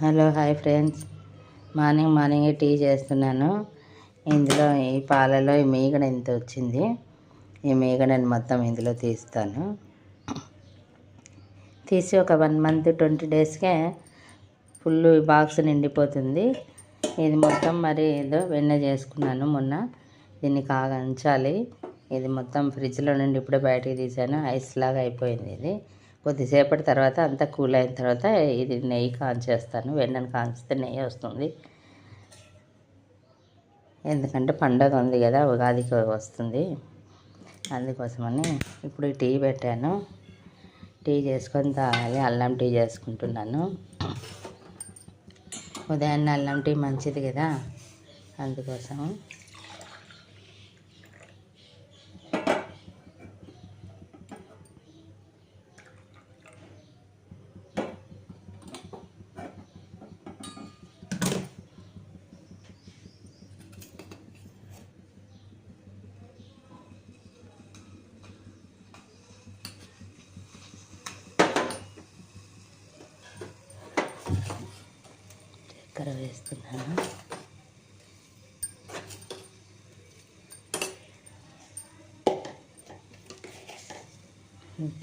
Hello hi friends, morning tea చేస్తున్నాను. ఇందులో ఈ పాలలో ఈ మీగడ ఇంత వచ్చింది. ఈ మీగడని మొత్తం ఇందులో తీస్తాను. తీసి ఒక 1 మంత్ 20 డేస్కే ఫుల్ బాక్స్ నిండిపోతుంది. ఇది మొత్తం మరి ఏదో వెన్న చేసుకున్నాను మొన్న. దీన్ని కాగంచాలి. ఇది మొత్తం ఫ్రిడ్జ్లో నుండి ఇప్పుడే బయటికి తీసాను. ఐస్ లాగా అయిపోయింది. ఇది కొద్దిసేపటి తర్వాత అంతా కూల్ అయిన తర్వాత ఇది నెయ్యి కాంచేస్తాను. వెన్నను కాంచితే నెయ్యి వస్తుంది. ఎందుకంటే పండగ ఉంది కదా, ఉగాదికి వస్తుంది. అందుకోసమని ఇప్పుడు టీ పెట్టాను. టీ చేసుకొని తాగాలి. అల్లం టీ చేసుకుంటున్నాను. ఉదయాన్నే అల్లం టీ మంచిది కదా, అందుకోసం. చక్కెర వేస్తున్నాను.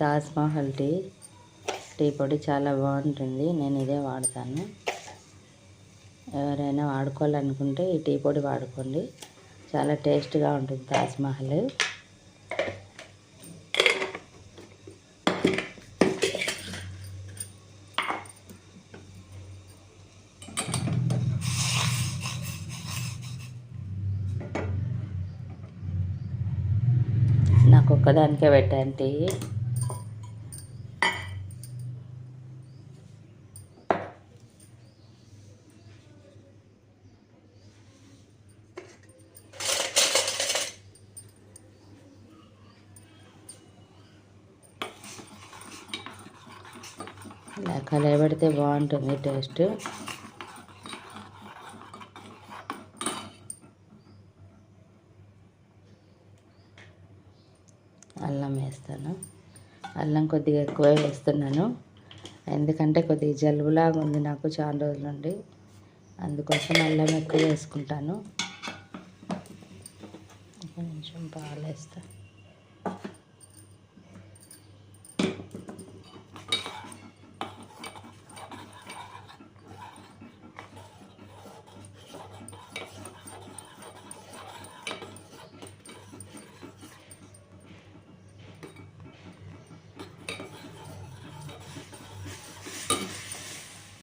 తాజ్ మహల్ టీ పొడి చాలా బాగుంటుంది. నేను ఇదే వాడతాను. ఎవరైనా వాడుకోవాలనుకుంటే ఈ టీ పొడి వాడుకోండి. చాలా టేస్ట్గా ఉంటుంది తాజ్ మహల్. నాకు ఒక్కదానికే పెట్టాను టీ. ఇలా కలయబెడితే బాగుంటుంది టేస్ట్. అల్లం వేస్తాను. అల్లం కొద్దిగా ఎక్కువ వేస్తున్నాను, ఎందుకంటే కొద్దిగా జలుబులాగా ఉంది నాకు చాలా రోజుల నుండి. అందుకోసం అల్లం ఎక్కువ వేసుకుంటాను. కొంచెం పాలు వేస్తాను.